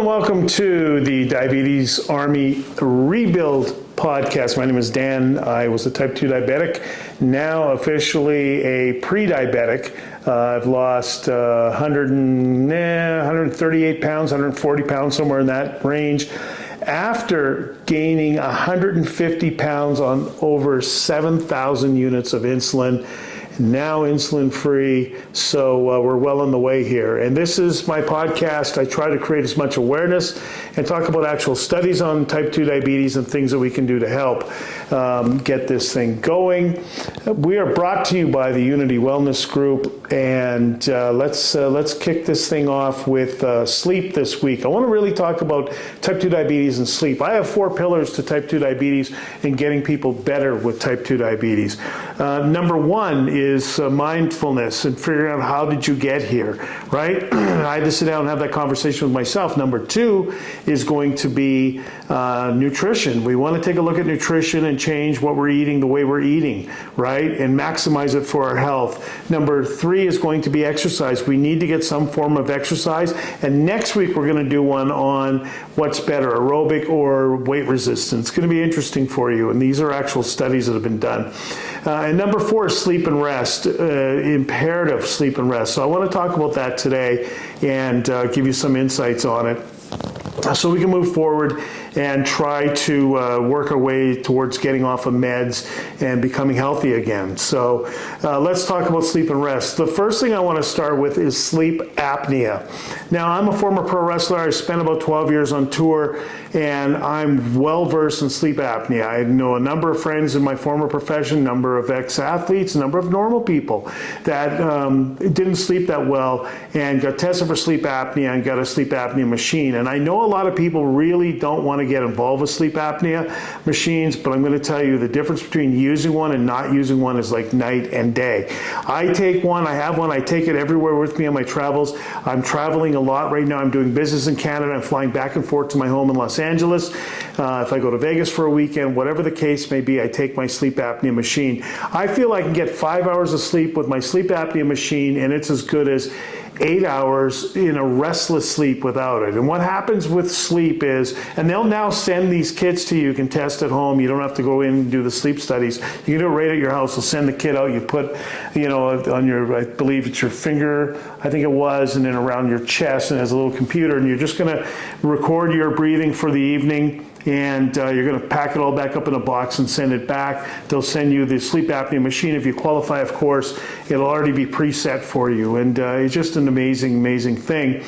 and welcome to the Diabetes Army Rebuild podcast. My name is Dan. I was a type 2 diabetic, now officially a pre-diabetic. I've lost 138 pounds, 140 pounds, somewhere in that range, after gaining 150 pounds on over 7,000 units of insulin. Now insulin free, so we're well on the way here. And this is my podcast. I try to create as much awareness and talk about actual studies on type 2 diabetes and things that we can do to help get this thing going. We are brought to you by the Unity Wellness Group, and let's kick this thing off with sleep this week. I want to really talk about type 2 diabetes and sleep. I have 4 pillars to type 2 diabetes and getting people better with type 2 diabetes. Number 1 is mindfulness and figuring out how did you get here, right? I had to sit down and have that conversation with myself. Number 2 is going to be nutrition. We want to take a look at nutrition and change what we're eating, the way we're eating, right? And maximize it for our health. Number 3 is going to be exercise. We need to get some form of exercise. And next week, we're going to do one on what's better, aerobic or weight resistance. It's going to be interesting for you. And these are actual studies that have been done. And number 4 is sleep and rest, imperative sleep and rest. So I want to talk about that today and give you some insights on it, so we can move forward and try to work our way towards getting off of meds and becoming healthy again. So let's talk about sleep and rest. The first thing I want to start with is sleep apnea. Now, I'm a former pro wrestler. I spent about 12 years on tour, and I'm well versed in sleep apnea. I know a number of friends in my former profession, a number of ex-athletes, a number of normal people that didn't sleep that well and got tested for sleep apnea and got a sleep apnea machine. And I know a lot of people really don't want to get involved with sleep apnea machines, but I'm going to tell you the difference between using one and not using one is like night and day. I take one, I have one, I take it everywhere with me on my travels. I'm traveling a lot right now. I'm doing business in Canada. I'm flying back and forth to my home in Los Angeles. If I go to Vegas for a weekend, whatever the case may be, I take my sleep apnea machine. I feel I can get 5 hours of sleep with my sleep apnea machine, and it's as good as 8 hours in a restless sleep without it. And what happens with sleep is, and they'll now send these kits to you. You can test at home. You don't have to go in and do the sleep studies. You can do it right at your house. They'll send the kit out. You put, on your, I believe it's your finger, I think it was, and then around your chest, and it has a little computer, and you're just going to record your breathing for the evening. And you're going to pack it all back up in a box and send it back. They'll send you the sleep apnea machine. If you qualify, of course, it'll already be preset for you. And it's just an amazing, amazing thing.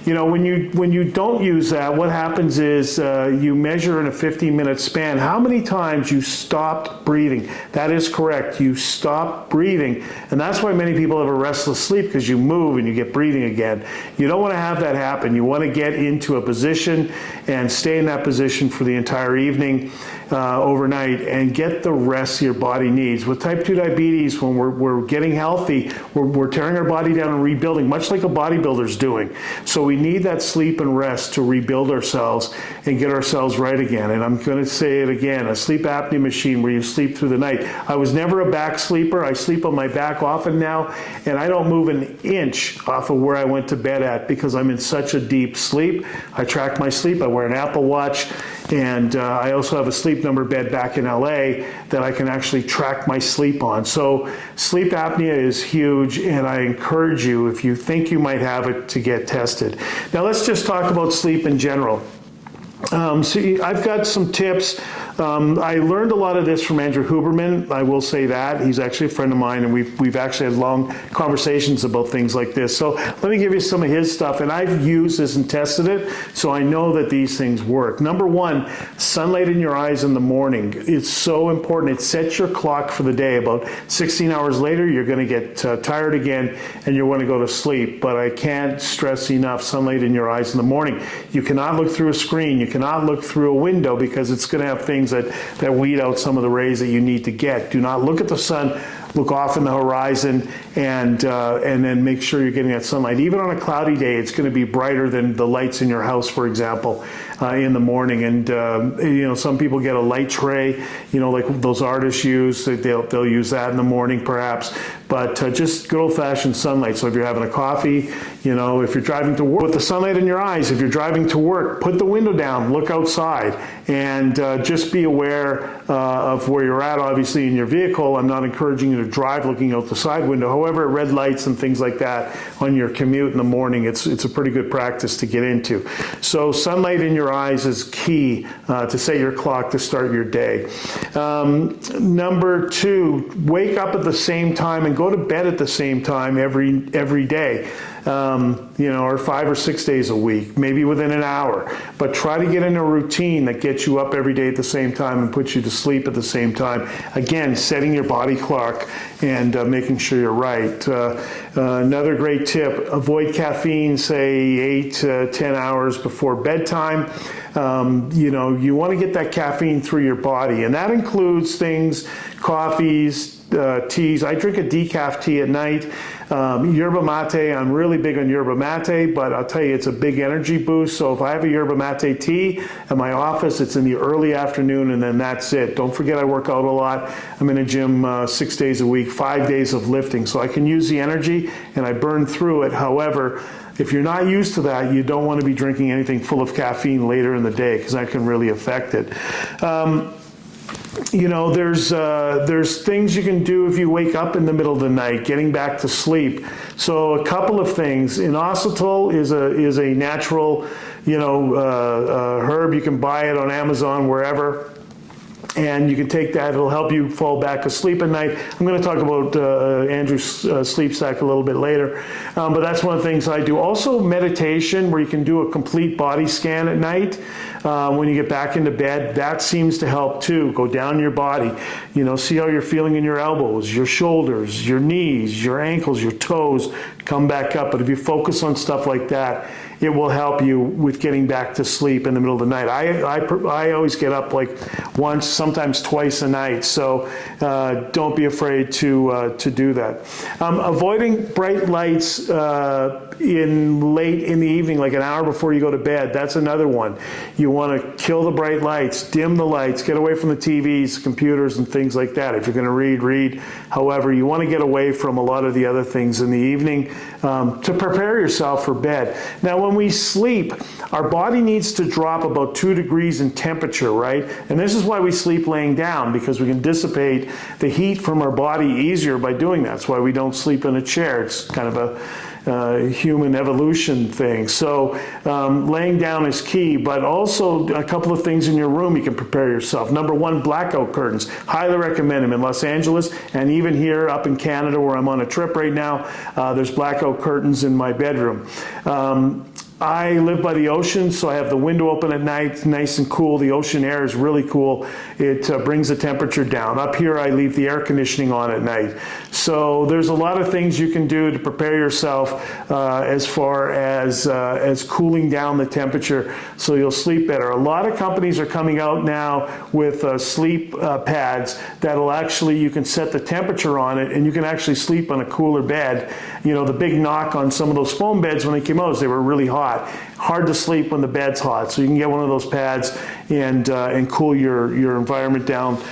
You know, when you don't use that, what happens is you measure in a 15-minute span how many times you stopped breathing. That is correct. You stop breathing. And that's why many people have a restless sleep, because you move and you get breathing again. You don't want to have that happen. You want to get into a position and stay in that position for the entire evening, overnight, and get the rest your body needs. With type 2 diabetes, when we're getting healthy, we're tearing our body down and rebuilding, much like a bodybuilder's doing. So we need that sleep and rest to rebuild ourselves and get ourselves right again. And I'm going to say it again, a sleep apnea machine where you sleep through the night. I was never a back sleeper. I sleep on my back often now, and I don't move an inch off of where I went to bed at because I'm in such a deep sleep. I track my sleep. I wear an Apple Watch, and I also have a sleep number bed back in LA that I can actually track my sleep on. So sleep apnea is huge, and I encourage you, if you think you might have it, to get tested. Now let's just talk about sleep in general. See, I've got some tips. I learned a lot of this from Andrew Huberman. I will say that. He's actually a friend of mine, and we've actually had long conversations about things like this. So let me give you some of his stuff. And I've used this and tested it, so I know that these things work. Number 1, sunlight in your eyes in the morning. It's so important. It sets your clock for the day. About 16 hours later, you're going to get tired again, and you want to go to sleep. But I can't stress enough, sunlight in your eyes in the morning. You cannot look through a screen. You cannot look through a window because it's going to have things that weed out some of the rays that you need to get. Do not look at the sun. Look off in the horizon, and then make sure you're getting that sunlight. Even on a cloudy day, it's going to be brighter than the lights in your house, for example, in the morning. And some people get a light tray, like those artists use. They'll use that in the morning, perhaps. but just good old-fashioned sunlight. So if you're having a coffee, you know, if you're driving to work, put the sunlight in your eyes. If you're driving to work, put the window down, look outside, and just be aware of where you're at, obviously, in your vehicle. I'm not encouraging you to drive looking out the side window. However, red lights and things like that on your commute in the morning, it's a pretty good practice to get into. So sunlight in your eyes is key to set your clock to start your day. Number 2, wake up at the same time and go to bed at the same time every day. You know, or 5 or 6 days a week, maybe within an hour. But try to get in a routine that gets you up every day at the same time and puts you to sleep at the same time. Again, setting your body clock and making sure you're right. Another great tip, avoid caffeine, say 8 to 10 hours before bedtime. You know, you want to get that caffeine through your body, and that includes things, coffees, teas. I drink a decaf tea at night. Yerba mate, I'm really big on yerba mate, but I'll tell you, it's a big energy boost. So if I have a yerba mate tea at my office, it's in the early afternoon, and then that's it. Don't forget I work out a lot. I'm in a gym 6 days a week, 5 days of lifting. So I can use the energy and I burn through it. However, if you're not used to that, you don't want to be drinking anything full of caffeine later in the day, because that can really affect it. You know, there's things you can do if you wake up in the middle of the night, getting back to sleep. So a couple of things. Inositol is a natural, you know, herb. You can buy it on Amazon, wherever. And you can take that, it'll help you fall back asleep at night. I'm going to talk about Andrew's sleep stack a little bit later, but that's one of the things I do. Also meditation, where you can do a complete body scan at night when you get back into bed. That seems to help too. Go down your body, you know, see how you're feeling in your elbows, your shoulders, your knees, your ankles, your toes, come back up. But if you focus on stuff like that, it will help you with getting back to sleep in the middle of the night. I always get up like once, sometimes twice a night, so don't be afraid to do that. Avoiding bright lights late in the evening, like an hour before you go to bed. That's another one. You want to kill the bright lights, dim the lights, get away from the TVs, computers, and things like that. If you're going to read. However, you want to get away from a lot of the other things in the evening to prepare yourself for bed. Now, when we sleep, our body needs to drop about 2 degrees in temperature, right? And this is why we sleep laying down, because we can dissipate the heat from our body easier by doing that. That's why we don't sleep in a chair. It's kind of a human evolution thing. So laying down is key, but also a couple of things in your room you can prepare yourself. Number 1, blackout curtains. Highly recommend them in Los Angeles, and even here up in Canada where I'm on a trip right now, there's blackout curtains in my bedroom. I live by the ocean, so I have the window open at night, nice and cool. The ocean air is really cool. It brings the temperature down. Up here, I leave the air conditioning on at night. So there's a lot of things you can do to prepare yourself as far as cooling down the temperature so you'll sleep better. A lot of companies are coming out now with sleep pads that'll actually, you can set the temperature on it and you can actually sleep on a cooler bed. You know, the big knock on some of those foam beds when they came out is they were really hot. Hard to sleep when the bed's hot. So you can get one of those pads and cool your environment down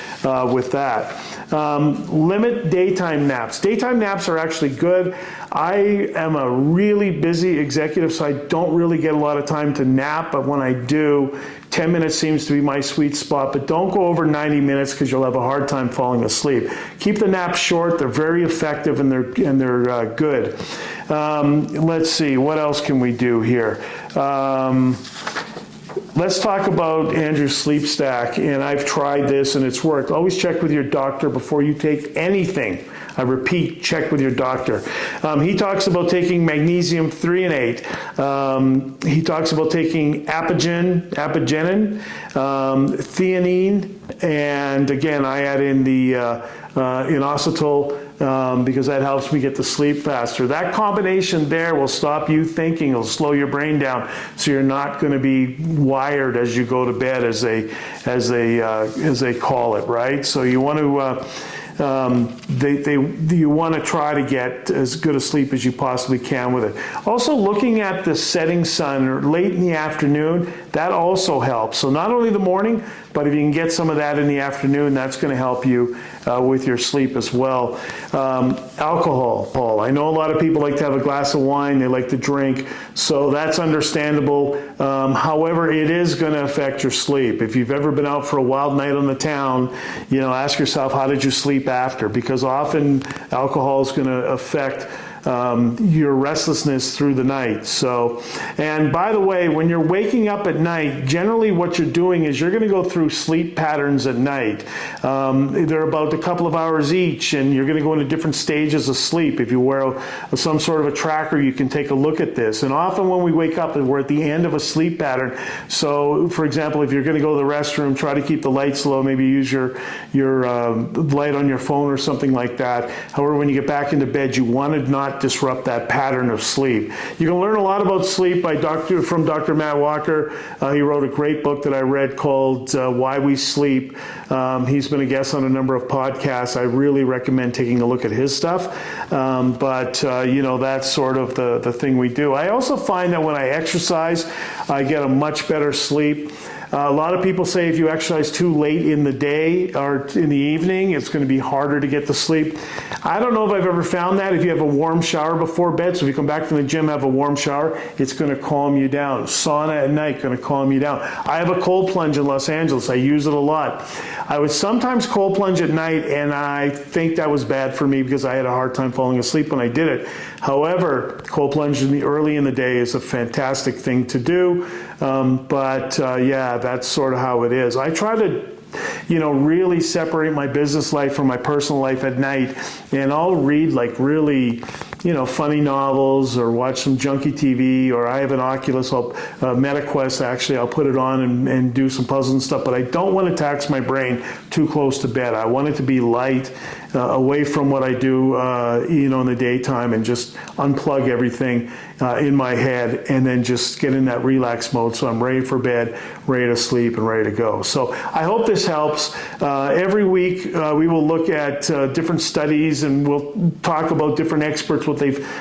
with that. Limit daytime naps. Daytime naps are actually good. I am a really busy executive, so I don't really get a lot of time to nap, but when I do, 10 minutes seems to be my sweet spot, but don't go over 90 minutes because you'll have a hard time falling asleep. Keep the naps short. They're very effective and they're good. Let's see, what else can we do here? Let's talk about Andrew's sleep stack, and I've tried this and it's worked. Always check with your doctor before you take anything. I repeat, check with your doctor. He talks about taking magnesium threonate. He talks about taking apigenin, theanine, and again, I add in the inositol because that helps me get to sleep faster. That combination there will stop you thinking. It'll slow your brain down, so you're not going to be wired as you go to bed, as they call it, right? So you want to you want to try to get as good a sleep as you possibly can with it. Also, looking at the setting sun or late in the afternoon, that also helps. So not only the morning, but if you can get some of that in the afternoon, that's going to help you with your sleep as well. Alcohol. I know a lot of people like to have a glass of wine, they like to drink, so that's understandable. However, it is going to affect your sleep. If you've ever been out for a wild night on the town, ask yourself, how did you sleep after? Because often alcohol is going to affect your restlessness through the night. So, and by the way, when you're waking up at night, generally what you're doing is you're going to go through sleep patterns at night. They're about a couple of hours each, and you're going to go into different stages of sleep. If you wear some sort of a tracker, you can take a look at this. And often when we wake up, we're at the end of a sleep pattern. So, for example, if you're going to go to the restroom, try to keep the lights low. Maybe use your light on your phone or something like that. However, when you get back into bed, you want to not disrupt that pattern of sleep. You can learn a lot about sleep from Dr. Matt Walker. He wrote a great book that I read called Why We Sleep. He's been a guest on a number of podcasts. I really recommend taking a look at his stuff. That's sort of the thing we do. I also find that when I exercise, I get a much better sleep. A lot of people say if you exercise too late in the day or in the evening, it's going to be harder to get to sleep. I don't know if I've ever found that. If you have a warm shower before bed, so if you come back from the gym, have a warm shower, it's going to calm you down. Sauna at night, going to calm you down. I have a cold plunge in Los Angeles. I use it a lot. I would sometimes cold plunge at night, and I think that was bad for me because I had a hard time falling asleep when I did it. However, cold plunge early in the day is a fantastic thing to do. That's sort of how it is. I try to really separate my business life from my personal life at night, and I'll read like really funny novels or watch some junky TV, or I have an Oculus, MetaQuest actually, I'll put it on and do some puzzles and stuff, but I don't want to tax my brain too close to bed. I want it to be light, away from what I do, in the daytime, and just unplug everything in my head, and then just get in that relax mode so I'm ready for bed, ready to sleep, and ready to go. So I hope this helps. Every week we will look at different studies, and we'll talk about different experts, what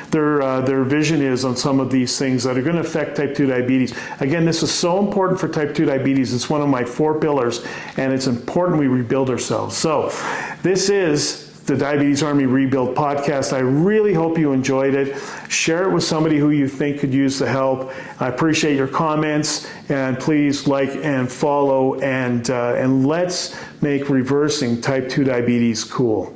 their vision is on some of these things that are going to affect type 2 diabetes. Again, this is so important for type 2 diabetes. It's one of my 4 pillars, and it's important we rebuild ourselves. So this is the Diabetes Army Rebuild podcast. I really hope you enjoyed it. Share it with somebody who you think could use the help. I appreciate your comments, and please like and follow, and let's make reversing type 2 diabetes cool.